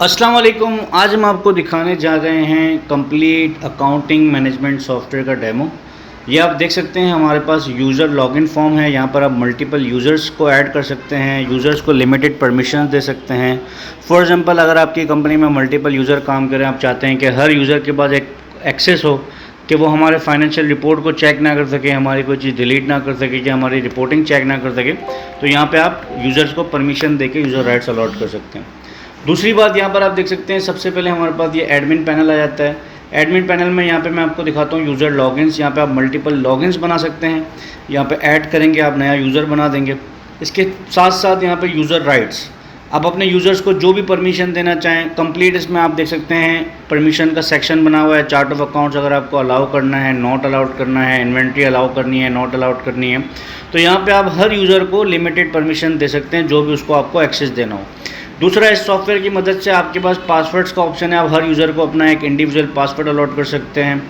अस्सलाम वालेकुम। आज हम आपको दिखाने जा रहे हैं कंप्लीट अकाउंटिंग मैनेजमेंट सॉफ्टवेयर का डेमो। ये आप देख सकते हैं हमारे पास यूज़र लॉगिन फॉर्म है। यहाँ पर आप मल्टीपल यूज़र्स को ऐड कर सकते हैं, यूज़र्स को लिमिटेड परमिशन दे सकते हैं। फॉर एग्जांपल अगर आपकी कंपनी में मल्टीपल यूज़र काम करें, आप चाहते हैं कि हर यूज़र के पास एक एक्सेस हो कि वो हमारे फाइनेंशियल रिपोर्ट को चेक ना कर सके, हमारी कोई चीज़ डिलीट ना कर सके, कि हमारी रिपोर्टिंग चेक ना कर सके, तो यहाँ पे आप यूज़र्स को परमिशन देके यूज़र राइट्स अलॉट कर सकते हैं। दूसरी बात यहाँ पर आप देख सकते हैं, सबसे पहले हमारे पास ये एडमिन पैनल आ जाता है। एडमिन पैनल में यहाँ पे मैं आपको दिखाता हूँ यूज़र लॉगिन्स। यहाँ पे आप मल्टीपल लॉगिन्स बना सकते हैं। यहाँ पे ऐड करेंगे, आप नया यूज़र बना देंगे। इसके साथ साथ यहाँ पे यूज़र राइट्स, आप अपने यूज़र्स को जो भी परमिशन देना चाहें कंप्लीट इसमें आप देख सकते हैं परमिशन का सेक्शन बना हुआ है। चार्ट ऑफ अकाउंट्स अगर आपको अलाउ करना है, नॉट अलाउड करना है, इन्वेंट्री अलाउ करनी है, नॉट अलाउड करनी है, तो यहाँ पे आप हर यूज़र को लिमिटेड परमिशन दे सकते हैं जो भी उसको आपको एक्सेस देना हो। दूसरा, इस सॉफ्टवेयर की मदद से आपके पास पासवर्ड्स का ऑप्शन है। आप हर यूज़र को अपना एक इंडिविजुअल पासवर्ड अलॉट कर सकते हैं।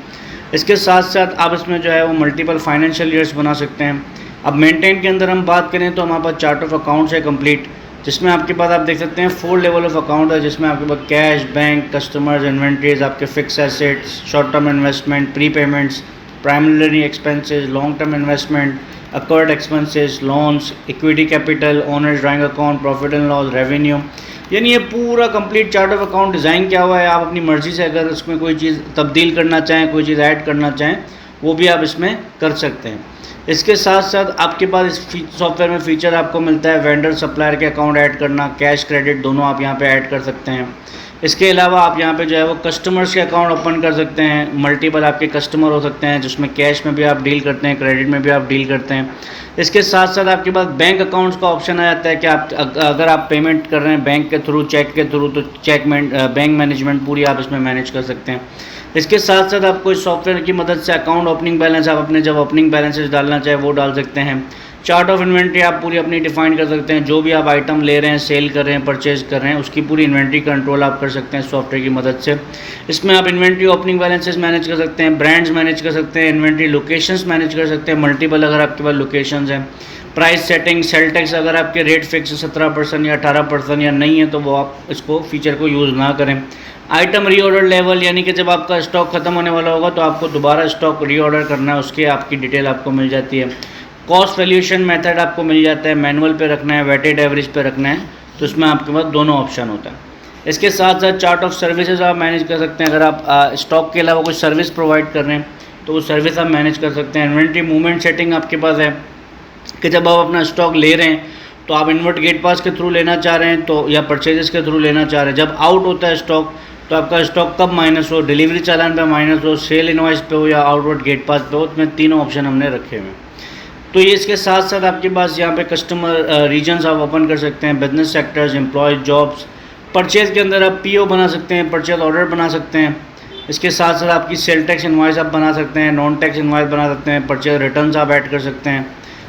इसके साथ साथ आप इसमें जो है वो मल्टीपल फाइनेंशियल ईयर्स बना सकते हैं। अब मेंटेन के अंदर हम बात करें तो हमारे पास चार्ट ऑफ अकाउंट्स है कंप्लीट, जिसमें आपके पास आप देख सकते हैं 4 लेवल ऑफ अकाउंट है, जिसमें आपके पास कैश, बैंक, कस्टमर्स, इन्वेंट्रीज, आपके fix assets, short term investment, pre payments, primary expenses, long term investment, occurred expenses, loans, equity capital, owners drawing account, profit and loss, revenue. यानी ये पूरा complete chart of account design किया हुआ है। आप अपनी मर्ज़ी से अगर उसमें कोई चीज़ तब्दील करना चाहें, कोई चीज़ ऐड करना चाहें, वो भी आप इसमें कर सकते हैं। इसके साथ साथ आपके पास इस सॉफ्टवेयर में फ़ीचर आपको मिलता है वेंडर सप्लायर के अकाउंट ऐड करना, कैश क्रेडिट दोनों आप यहाँ पे ऐड कर सकते हैं। इसके अलावा आप यहाँ पे जो है वो कस्टमर्स के अकाउंट ओपन कर सकते हैं। मल्टीपल आपके कस्टमर हो सकते हैं, जिसमें कैश में भी आप डील करते हैं, क्रेडिट में भी आप डील करते हैं। इसके साथ साथ आपके पास बैंक अकाउंट्स का ऑप्शन आ जाता है कि आप अगर आप पेमेंट कर रहे हैं बैंक के थ्रू, चेक के थ्रू, तो बैंक मैनेजमेंट पूरी आप इसमें मैनेज कर सकते हैं। इसके साथ साथ आपको इस सॉफ्टवेयर की मदद से अकाउंट ओपनिंग बैलेंस, आप अपने जब ओपनिंग बैलेंसेस डालना चाहे वो डाल सकते हैं। चार्ट ऑफ इन्वेंट्री आप पूरी अपनी डिफाइन कर सकते हैं। जो भी आप आइटम ले रहे हैं, सेल कर रहे हैं, परचेज कर रहे हैं, उसकी पूरी इन्वेंट्री कंट्रोल आप कर सकते हैं सॉफ्टवेयर की मदद से। इसमें आप इन्वेंट्री ओपनिंग बैलेंसेस मैनेज कर सकते हैं, ब्रांड्स मैनेज कर सकते हैं, इन्वेंट्री लोकेशंस मैनेज कर सकते हैं, मल्टीपल अगर आपके पास लोकेशंस हैं। प्राइस सेटिंग, सेल टैक्स, अगर आपके रेट फिक्स 17% या 18% या नहीं है तो वो आप इसको फीचर को यूज़ ना करें। आइटम रीऑर्डर लेवल, यानी कि जब आपका स्टॉक ख़त्म होने वाला होगा तो आपको दोबारा स्टॉक रीऑर्डर करना है, उसकी आपकी डिटेल आपको मिल जाती है। कॉस्ट वैल्यूएशन मेथड आपको मिल जाता है, मैनुअल पे रखना है, वेटेड एवरेज पे रखना है, तो इसमें आपके पास दोनों ऑप्शन होता है। इसके साथ साथ चार्ट ऑफ सर्विसेज आप मैनेज कर सकते हैं। अगर आप स्टॉक के अलावा कोई सर्विस प्रोवाइड कर रहे हैं तो वो सर्विस आप मैनेज कर सकते हैं। इन्वेंट्री मूवमेंट सेटिंग आपके पास है कि जब आप अपना स्टॉक ले रहे हैं तो आप इन्वर्ट गेट पास के थ्रू लेना चाह रहे हैं तो, या परचेजेस के थ्रू लेना चाह रहे हैं। जब आउट होता है स्टॉक तो आपका स्टॉक कब माइनस हो, डिलीवरी चालान पे माइनस हो, सेल इनवॉइस पे हो, या आउटवर्ड गेट पास पे हो, उसमें तीनों ऑप्शन हमने रखे हुए हैं। तो ये इसके साथ साथ आपके पास यहाँ पे कस्टमर रीजन्स आप ओपन कर सकते हैं, business sectors, employees, jobs. Purchase के अंदर आप पीओ बना सकते हैं, परचेज ऑर्डर बना सकते हैं। इसके साथ साथ आपकी सेल टैक्स इनवॉइस आप बना सकते हैं, नॉन टैक्स इनवॉइस बना सकते हैं, परचेज रिटर्न्स आप ऐड कर सकते हैं।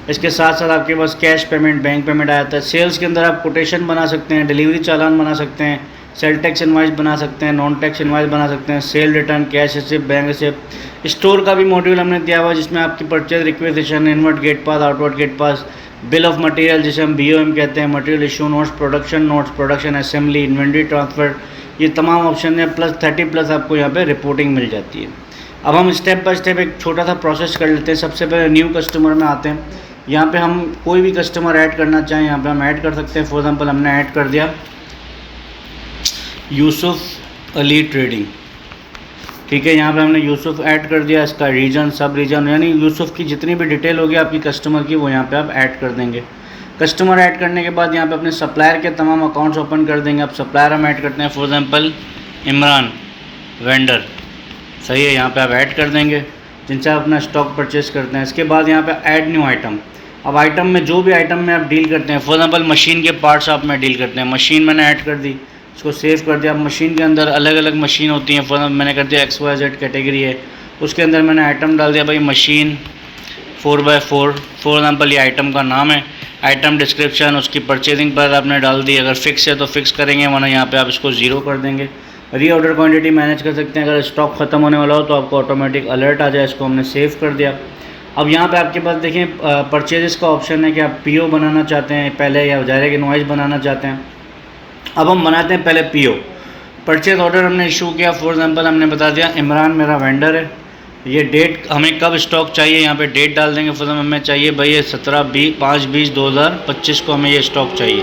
इसके साथ साथ आपके पास कैश पेमेंट, बैंक पेमेंट आ जाता है। सेल्स के अंदर आप कोटेशन बना सकते हैं, डिलीवरी चालान बना सकते हैं, सेल टैक्स इनवॉइस बना सकते हैं, नॉन टैक्स इनवॉइस बना सकते हैं, sale return, cash receipt, bank receipt. Store का भी मॉड्यूल हमने दिया हुआ है, जिसमें आपकी purchase requisition, inward gate pass, outward gate pass, bill of material जिसे हम BOM कहते हैं, material issue notes, production assembly, inventory transfer, ये तमाम ऑप्शन है। प्लस 30+ आपको यहाँ पे रिपोर्टिंग मिल जाती है। अब हम स्टेप बाय स्टेप एक छोटा सा प्रोसेस कर लेते हैं। सबसे पहले न्यू कस्टमर में आते हैं। यहाँ पे हम कोई भी कस्टमर ऐड करना चाहें, यहाँ पे हम ऐड कर सकते हैं। फॉर एग्जांपल हमने ऐड कर दिया यूसुफ अली ट्रेडिंग, ठीक है। यहाँ पे हमने यूसुफ ऐड कर दिया, इसका रीजन, सब रीजन, यानी यूसुफ की जितनी भी डिटेल होगी आपकी कस्टमर की वो यहाँ पे आप ऐड कर देंगे। कस्टमर ऐड करने के बाद यहाँ पे अपने सप्लायर के तमाम अकाउंट्स ओपन कर देंगे। अब सप्लायर हम ऐड करते हैं, फॉर एग्जांपल इमरान वेंडर, सही है, यहाँ पे आप ऐड कर देंगे जिनसे आप अपना स्टॉक परचेस करते हैं। इसके बाद यहाँ पे ऐड न्यू आइटम। अब आइटम में जो भी आइटम में आप डील करते हैं, फॉर एग्जांपल मशीन के पार्ट्स आप में डील करते हैं, मशीन मैंने ऐड कर दी, इसको सेव कर दिया। अब मशीन के अंदर अलग अलग मशीन होती हैं, फॉर मैंने कर दिया XYZ कैटेगरी है, उसके अंदर मैंने आइटम डाल दिया भाई मशीन 4x4, फॉर एग्जांपल ये आइटम का नाम है। आइटम डिस्क्रिप्शन, उसकी परचेजिंग पर आपने डाल दी, अगर फिक्स है तो फिक्स करेंगे, वरना यहाँ पे आप इसको 0 कर देंगे। रीऑर्डर क्वांटिटी मैनेज कर सकते हैं, अगर स्टॉक ख़त्म होने वाला हो तो आपको ऑटोमेटिक अलर्ट आ जाए, इसको हमने सेव कर दिया। अब यहाँ पे आपके पास देखें परचेजेस का ऑप्शन है कि आप PO बनाना चाहते हैं पहले, या डायरेक्ट इनवॉइस बनाना चाहते हैं। अब हम बनाते हैं पहले PO। परचेज ऑर्डर हमने इशू किया, फॉर एग्जांपल हमने बता दिया इमरान मेरा वेंडर है, ये डेट हमें कब स्टॉक चाहिए, यहाँ पे डेट डाल देंगे। फॉर एग्जांपल हमें चाहिए भाई ये 17/5/2025 को हमें ये स्टॉक चाहिए,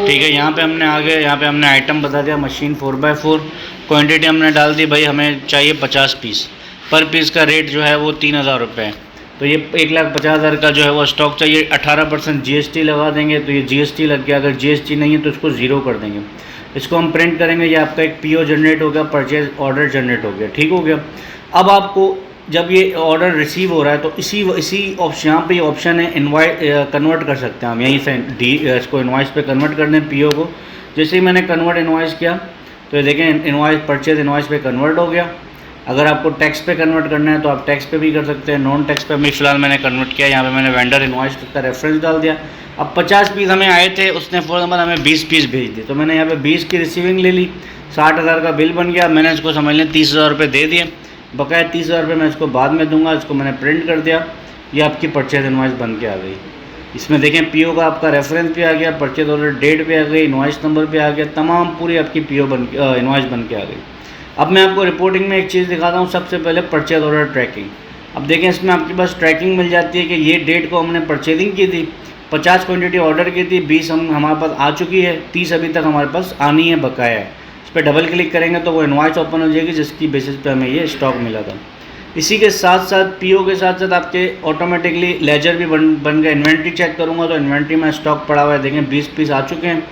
ठीक है। यहाँ पे हमने आगे यहाँ पे हमने आइटम बता दिया, मशीन 4x4, क्वांटिटी हमने डाल दी भाई हमें चाहिए 50 पीस, पर पीस का रेट जो है वो 3000 रुपये है। तो ये 1,50,000 का जो है वो स्टॉक चाहिए। 18% GST लगा देंगे, तो ये GST लग गया। अगर GST नहीं है तो इसको ज़ीरो कर देंगे। इसको हम प्रिंट करेंगे, ये आपका एक PO जनरेट हो गया, परचेज ऑर्डर जनरेट हो गया, ठीक हो गया। अब आपको जब ये ऑर्डर रिसीव हो रहा है तो इसी ऑप्शन, यहाँ पे ये ऑप्शन है इनवाइस कन्वर्ट कर सकते हैं हम, यहीं से इसको इनवाइस पे कन्वर्ट कर दें PO को। जैसे ही मैंने कन्वर्ट इनवाइस किया तो ये देखें इनवाइस परचेज इनवाइस पे कन्वर्ट हो गया। अगर आपको टैक्स पे कन्वर्ट करना है तो आप टैक्स पे भी कर सकते हैं, नॉन टैक्स पे अभी फ़िलहाल मैंने कन्वर्ट किया। यहाँ पे मैंने वेंडर इनवाइस का रेफरेंस डाल दिया। अब 50 पीस हमें आए थे, उसने फॉर एग्जाम्पल हमें 20 पीस भेज दिए, तो मैंने यहाँ पे 20 की रिसीविंग ले ली, 60,000 का बिल बन गया। मैंने इसको समझ लें 30,000 रुपये दे दिए, बकाया 30,000 रुपये मैं इसको बाद में दूंगा। इसको मैंने प्रिंट कर दिया, ये आपकी परचेज इनवाइस बन के आ गई। इसमें देखें PO का आपका रेफरेंस भी आ गया, परचेज ऑर्डर डेट भी आ गई, इनवाइस नंबर भी आ गया, तमाम पूरी आपकी PO इनवाइस बन के आ गई। अब मैं आपको रिपोर्टिंग में एक चीज़ दिखाता हूँ, सबसे पहले परचेज ऑर्डर ट्रैकिंग। अब देखें इसमें आपके पास ट्रैकिंग मिल जाती है कि ये डेट को हमने परचेजिंग की थी, 50 क्वांटिटी ऑर्डर की थी, 20 हमारे पास आ चुकी है, 30 अभी तक हमारे पास आनी है, बकाया है। इस पर डबल क्लिक करेंगे तो वो इनवाइस ओपन हो जाएगी जिसकी बेसिस पे हमें ये स्टॉक मिला था। इसी के साथ साथ PO के साथ साथ आपके ऑटोमेटिकली लेजर भी बन गया। इन्वेंट्री चेक करूँगा तो इन्वेंट्री में स्टॉक पड़ा हुआ है, देखें 20 पीस आ चुके हैं,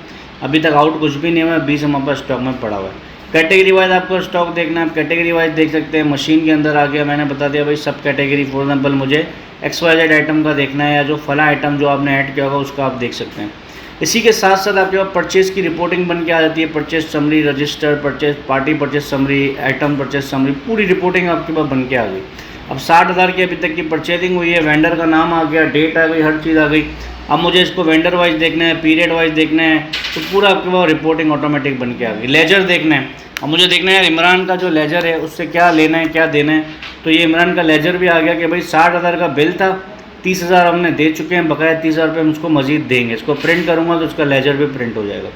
अभी तक आउट कुछ भी नहीं हुआ है, 20 हमारे पास स्टॉक में पड़ा हुआ है। कैटेगरी वाइज आपको स्टॉक देखना है, आप कैटेगरी वाइज देख सकते हैं। मशीन के अंदर आ गया, मैंने बता दिया भाई सब कैटेगरी, फॉर एग्जांपल मुझे XYZ आइटम का देखना है या जो फला आइटम जो आपने ऐड किया होगा उसका आप देख सकते हैं। इसी के साथ साथ आपके पास परचेज़ की रिपोर्टिंग बन के आ जाती है, purchase summary, register purchase, party purchase summary, item purchase summary, पूरी रिपोर्टिंग आपके पास बन के आ गई। अब 60,000 की अभी तक की परचेजिंग हुई है, वेंडर का नाम आ गया, डेट आ गई, हर चीज़ आ गई। अब मुझे इसको वेंडर वाइज देखना है, पीरियड वाइज देखना है, तो पूरा आपके पास रिपोर्टिंग ऑटोमेटिक बन के आ गई। लेजर देखना है, अब मुझे देखना है इमरान का जो लेजर है उससे क्या लेना है क्या देना है, तो ये इमरान का लेजर भी आ गया कि भाई 60,000 का बिल था, 30,000 हमने दे चुके हैं, बकाया 30,000 रुपये हम उसको मजीद देंगे। इसको प्रिंट करूँगा तो उसका लेजर भी प्रिंट हो जाएगा।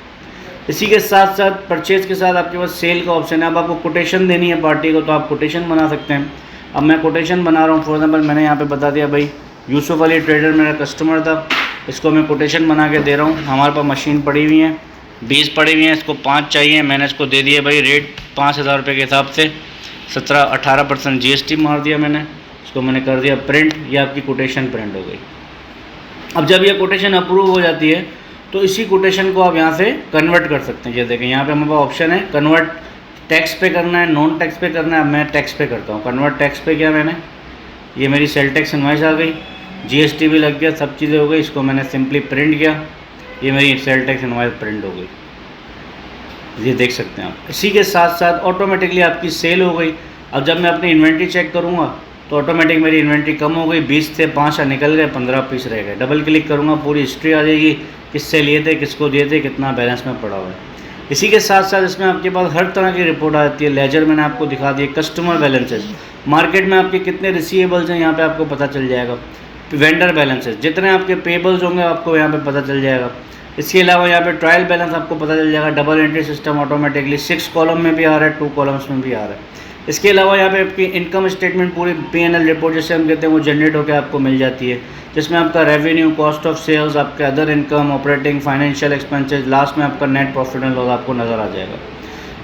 इसी के साथ साथ परचेज़ के साथ आपके पास सेल का ऑप्शन है। अब आपको कोटेशन देनी है पार्टी को तो आप कोटेशन बना सकते हैं। अब मैं कोटेशन बना रहा हूँ, फॉर एग्जाम्पल मैंने यहाँ पे बता दिया भाई यूसुफ अली ट्रेडर मेरा कस्टमर था, इसको मैं कोटेशन बना के दे रहा हूँ। हमारे पास मशीन पड़ी हुई है, 20 पड़ी हुई हैं, इसको 5 चाहिए, मैंने इसको दे दिया भाई रेट 5,000 रुपये के हिसाब से, 18% GST मार दिया मैंने, इसको मैंने कर दिया प्रिंट, ये आपकी कोटेशन प्रिंट हो गई। अब जब ये कोटेशन अप्रूव हो जाती है तो इसी कोटेशन को आप यहाँ से कन्वर्ट कर सकते हैं। ये देखें यहाँ पे हमारे पास ऑप्शन है कन्वर्ट, टैक्स पे करना है, नॉन टैक्स पे करना है। अब मैं टैक्स पे करता हूँ, कन्वर्ट टैक्स पे किया मैंने, ये मेरी सेल टैक्स इनवाइस आ गई, GST भी लग गया, सब चीज़ें हो गई। इसको मैंने सिंपली प्रिंट किया, ये मेरी सेल टैक्स इनवाइस प्रिंट हो गई, ये देख सकते हैं आप। इसी के साथ साथ ऑटोमेटिकली आपकी सेल हो गई। अब जब मैं अपनी इन्वेंट्री चेक करूँगा तो ऑटोमेटिक मेरी इन्वेंट्री कम हो गई, 20 से 5 निकल गए, 15 पीस रह गए। डबल क्लिक करूँगा पूरी हिस्ट्री आ जाएगी, किससे लिए थे, किसको दिए थे, कितना बैलेंस में पड़ा हुआ है। इसी के साथ साथ इसमें आपके पास हर तरह की रिपोर्ट आ जाती है। लेजर मैंने आपको दिखा दिए, कस्टमर बैलेंसेस, मार्केट में आपके कितने रिसीवेबल्स हैं यहाँ पे आपको पता चल जाएगा, वेंडर बैलेंसेस, जितने आपके पेबल्स होंगे आपको यहाँ पे पता चल जाएगा। इसके अलावा यहाँ पे ट्रायल बैलेंस आपको पता चल जाएगा, double entry system automatically 6 column में भी आ रहा है, 2 कॉलम्स में भी आ रहा है। इसके अलावा यहाँ पे आपकी इनकम स्टेटमेंट पूरी P&L रिपोर्ट जैसे हम कहते हैं वो जनरेट होकर आपको मिल जाती है, जिसमें आपका रेवेन्यू, कॉस्ट ऑफ सेल्स, आपके other income, operating, financial expenses, last में आपका नेट प्रॉफिट एंड लॉस आपको नज़र आ जाएगा।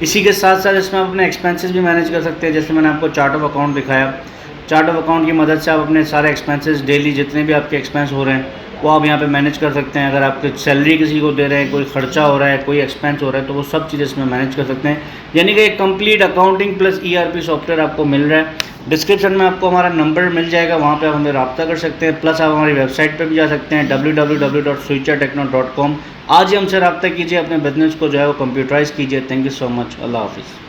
इसी के साथ साथ इसमें आप अपने एक्सपेंसेस भी मैनेज कर सकते हैं। जैसे मैंने आपको चार्ट ऑफ अकाउंट दिखाया, चार्ट ऑफ अकाउंट की मदद से आप अपने सारे एक्सपेंसेस डेली जितने भी आपके एक्सपेंस हो रहे हैं वो आप यहाँ पे मैनेज कर सकते हैं। अगर आपके सैलरी किसी को दे रहे हैं, कोई खर्चा हो रहा है, कोई एक्सपेंस हो रहा है, तो वो सब चीज़ें इसमें मैनेज कर सकते हैं। यानी कि एक complete accounting plus ERP software आपको मिल रहा है। डिस्क्रिप्शन में आपको हमारा नंबर मिल जाएगा, वहाँ पे आप हमें रब्ता कर सकते हैं। प्लस आप हमारी वेबसाइट पे भी जा सकते हैं www.switchertechno.com। आज ही हमसे रब्ता कीजिए, अपने बिजनेस को जो है वो कंप्यूटराइज़ कीजिए। थैंक यू सो मच, अल्लाह हाफिज़।